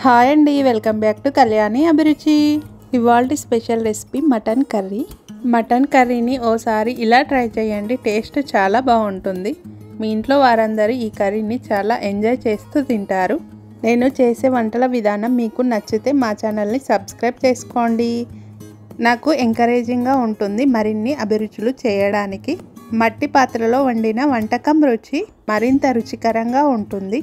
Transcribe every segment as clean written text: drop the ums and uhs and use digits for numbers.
Hi అండి, welcome back to Kalyani అభిరుచి. ఇవాల్టి special recipe mutton curry. Mutton కర్రీని ఓసారి ఇలా ట్రై చేయండి, టేస్ట్ చాలా బాగుంటుంది. మీ ఇంట్లో వారందరూ ఈ కర్రీని చాలా ఎంజాయ్ చేస్తూ తింటారు. నేను చేసే వంటల విధానం మీకు నచ్చితే మా ఛానల్ని సబ్స్క్రైబ్ చేసుకోండి. నాకు ఎంకరేజింగ్గా ఉంటుంది మరిన్ని అభిరుచులు చేయడానికి. మట్టి పాత్రలో వండిన వంటకం రుచి మరింత రుచికరంగా ఉంటుంది.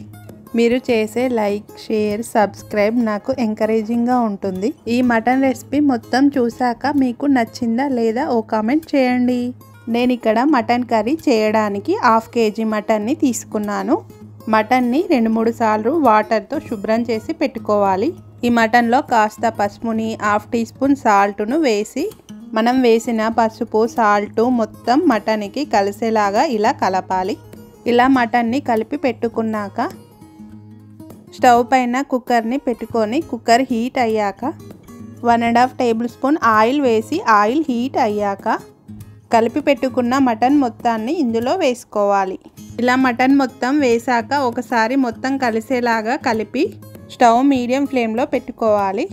మీరు చేసే లైక్, షేర్, సబ్స్క్రైబ్ నాకు ఎంకరేజింగ్గా ఉంటుంది. ఈ మటన్ రెసిపీ మొత్తం చూసాక మీకు నచ్చిందా లేదా ఓ కామెంట్ చేయండి. నేను ఇక్కడ మటన్ కర్రీ చేయడానికి 1/2 kg మటన్ని తీసుకున్నాను. మటన్ని 2-3 సార్లు వాటర్తో శుభ్రం చేసి పెట్టుకోవాలి. ఈ మటన్లో కాస్త పసుపుని, 1/2 టీ స్పూన్ సాల్ట్ను వేసి మనం వేసిన పసుపు, సాల్ట్ మొత్తం మటన్కి కలిసేలాగా ఇలా కలపాలి. ఇలా మటన్ని కలిపి పెట్టుకున్నాక స్టవ్ పైన కుక్కర్ని పెట్టుకొని కుక్కర్ హీట్ అయ్యాక 1.5 టేబుల్ స్పూన్ ఆయిల్ వేసి ఆయిల్ హీట్ అయ్యాక కలిపి పెట్టుకున్న మటన్ మొత్తాన్ని ఇందులో వేసుకోవాలి. ఇలా మటన్ మొత్తం వేసాక ఒకసారి మొత్తం కలిసేలాగా కలిపి స్టవ్ మీడియం ఫ్లేమ్లో పెట్టుకోవాలి.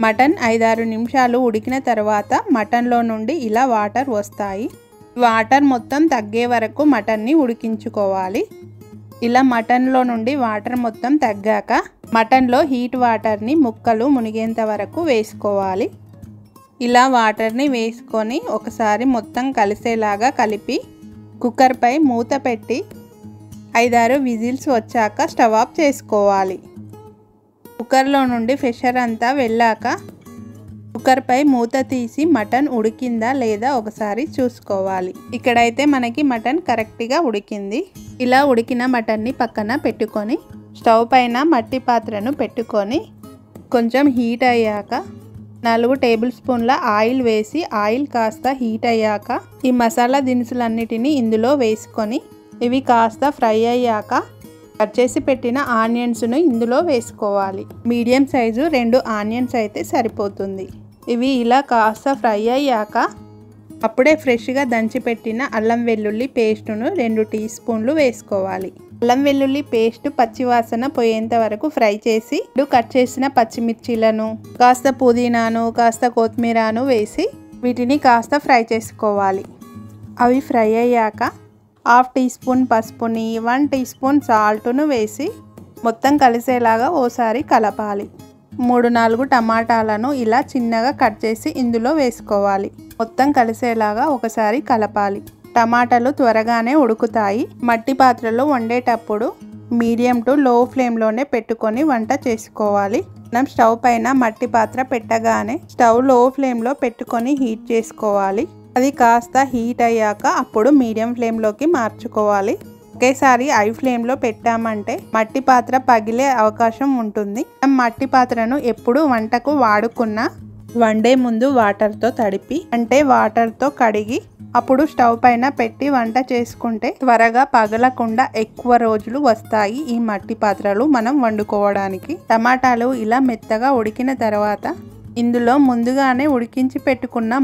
మటన్ 5-6 నిమిషాలు ఉడికిన తర్వాత మటన్లో నుండి ఇలా వాటర్ వస్తాయి. వాటర్ మొత్తం తగ్గే వరకు మటన్ని ఉడికించుకోవాలి. ఇలా మటన్లో నుండి వాటర్ మొత్తం తగ్గాక మటన్లో హీట్ వాటర్ని ముక్కలు మునిగేంత వరకు వేసుకోవాలి. ఇలా వాటర్ని వేసుకొని ఒకసారి మొత్తం కలిసేలాగా కలిపి కుక్కర్పై మూత పెట్టి 5-6 విజిల్స్ వచ్చాక స్టవ్ ఆఫ్ చేసుకోవాలి. కుక్కర్లో నుండి ప్రెషర్ అంతా వెళ్ళాక కుక్కర్పై మూత తీసి మటన్ ఉడికిందా లేదా ఒకసారి చూసుకోవాలి. ఇక్కడైతే మనకి మటన్ కరెక్ట్గా ఉడికింది. ఇలా ఉడికిన మటన్ని పక్కన పెట్టుకొని స్టవ్ పైన మట్టి పాత్రను పెట్టుకొని కొంచెం హీట్ అయ్యాక 4 టేబుల్ స్పూన్ల ఆయిల్ వేసి ఆయిల్ కాస్త హీట్ అయ్యాక ఈ మసాలా దినుసులన్నిటినీ ఇందులో వేసుకొని ఇవి కాస్త ఫ్రై అయ్యాక కట్ చేసి పెట్టిన ఆనియన్స్ను ఇందులో వేసుకోవాలి. మీడియం సైజు 2 ఆనియన్స్ అయితే సరిపోతుంది. ఇవి ఇలా కాస్త ఫ్రై అయ్యాక అప్పుడే ఫ్రెష్గా దంచిపెట్టిన అల్లం వెల్లుల్లి పేస్టును 2 టీ స్పూన్లు వేసుకోవాలి. అల్లం వెల్లుల్లి పేస్ట్ పచ్చివాసన పోయేంత వరకు ఫ్రై చేసి కట్ చేసిన పచ్చిమిర్చీలను, కాస్త పుదీనాను, కాస్త కొత్తిమీరను వేసి వీటిని కాస్త ఫ్రై చేసుకోవాలి. అవి ఫ్రై అయ్యాక 1/2 టీ స్పూన్ పసుపుని, 1 టీ స్పూన్ సాల్ట్ను వేసి మొత్తం కలిసేలాగా ఓసారి కలపాలి. 3-4 టమాటాలను ఇలా చిన్నగా కట్ చేసి ఇందులో వేసుకోవాలి. మొత్తం కలిసేలాగా ఒకసారి కలపాలి. టమాటాలు త్వరగానే ఉడుకుతాయి. మట్టి పాత్రలో వండేటప్పుడు మీడియం టు లో ఫ్లేమ్లోనే పెట్టుకొని వంట చేసుకోవాలి. మనం స్టవ్ పైన మట్టి పాత్ర పెట్టగానే స్టవ్ లో ఫ్లేమ్లో పెట్టుకొని హీట్ చేసుకోవాలి. అది కాస్త హీట్ అయ్యాక అప్పుడు మీడియం ఫ్లేమ్లోకి మార్చుకోవాలి. ఒకేసారి హై ఫ్లేమ్లో పెట్టామంటే మట్టి పాత్ర పగిలే అవకాశం ఉంటుంది. మట్టి పాత్రను ఎప్పుడు వంటకు వాడుకున్నా వండే ముందు వాటర్తో తడిపి అంటే వాటర్తో కడిగి అప్పుడు స్టవ్ పైన పెట్టి వంట చేసుకుంటే త్వరగా పగలకుండా ఎక్కువ రోజులు వస్తాయి ఈ మట్టి పాత్రలు మనం వండుకోవడానికి. టమాటాలు ఇలా మెత్తగా ఉడికిన తర్వాత ఇందులో ముందుగానే ఉడికించి పెట్టుకున్న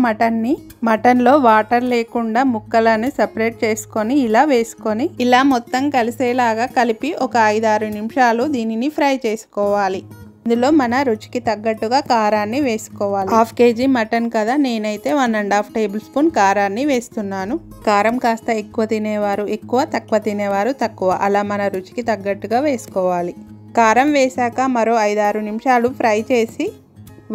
మటన్లో వాటర్ లేకుండా ముక్కలను సపరేట్ చేసుకొని ఇలా వేసుకొని ఇలా మొత్తం కలిసేలాగా కలిపి ఒక 5-6 నిమిషాలు దీనిని ఫ్రై చేసుకోవాలి. ఇందులో మన రుచికి తగ్గట్టుగా కారాన్ని వేసుకోవాలి. 1/2 kg మటన్ కదా, నేనైతే 1.5 టేబుల్ స్పూన్ కారాన్ని వేస్తున్నాను. కారం కాస్త ఎక్కువ తినేవారు ఎక్కువ, తక్కువ తినేవారు తక్కువ, అలా మన రుచికి తగ్గట్టుగా వేసుకోవాలి. కారం వేసాక మరో 5-6 నిమిషాలు ఫ్రై చేసి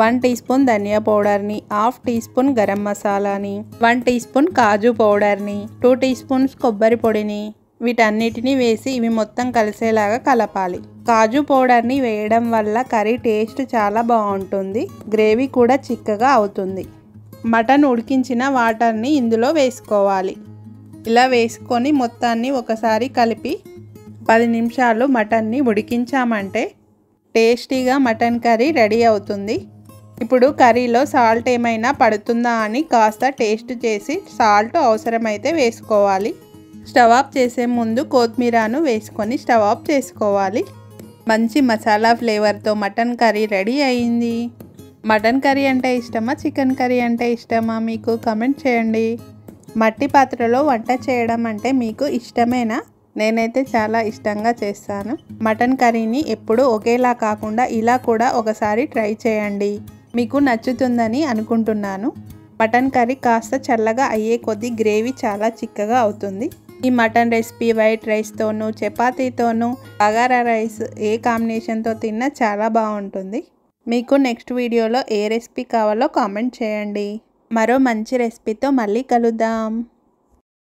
1 టీ స్పూన్ ధనియా పౌడర్ని, 1/2 టీ స్పూన్ గరం మసాలాని, 1 టీ స్పూన్ కాజు పౌడర్ని, 2 టీ స్పూన్స్ కొబ్బరి పొడిని వీటన్నిటిని వేసి ఇవి మొత్తం కలిసేలాగా కలపాలి. కాజు పౌడర్ని వేయడం వల్ల కర్రీ టేస్ట్ చాలా బాగుంటుంది. గ్రేవీ కూడా చిక్కగా అవుతుంది. మటన్ ఉడికించిన వాటర్ని ఇందులో వేసుకోవాలి. ఇలా వేసుకొని మొత్తాన్ని ఒకసారి కలిపి 10 నిమిషాలు మటన్ని ఉడికించామంటే టేస్టీగా మటన్ కర్రీ రెడీ అవుతుంది. ఇప్పుడు కర్రీలో సాల్ట్ ఏమైనా పడుతుందా అని కాస్త టేస్ట్ చేసి సాల్ట్ అవసరమైతే వేసుకోవాలి. స్టవ్ ఆఫ్ చేసే ముందు కొత్తిమీరను వేసుకొని స్టవ్ ఆఫ్ చేసుకోవాలి. మంచి మసాలా ఫ్లేవర్తో మటన్ కర్రీ రెడీ అయింది. మటన్ కర్రీ అంటే ఇష్టమా, చికెన్ కర్రీ అంటే ఇష్టమా మీకు కమెంట్ చేయండి. మట్టి పాత్రలో వంట చేయడం అంటే మీకు ఇష్టమేనా? నేనైతే చాలా ఇష్టంగా చేస్తాను. మటన్ కర్రీని ఎప్పుడూ ఒకేలా కాకుండా ఇలా కూడా ఒకసారి ట్రై చేయండి. మీకు నచ్చుతుందని అనుకుంటున్నాను. మటన్ కర్రీ కాస్త చల్లగా అయ్యే కొద్దీ గ్రేవీ చాలా చిక్కగా అవుతుంది. ఈ మటన్ రెసిపీ వైట్ రైస్తోనూ చపాతీతోనూ బగారా రైస్ ఏ కాంబినేషన్తో తిన్నా చాలా బాగుంటుంది. మీకు నెక్స్ట్ వీడియోలో ఏ రెసిపీ కావాలో కామెంట్ చేయండి. మరో మంచి రెసిపీతో మళ్ళీ కలుద్దాం.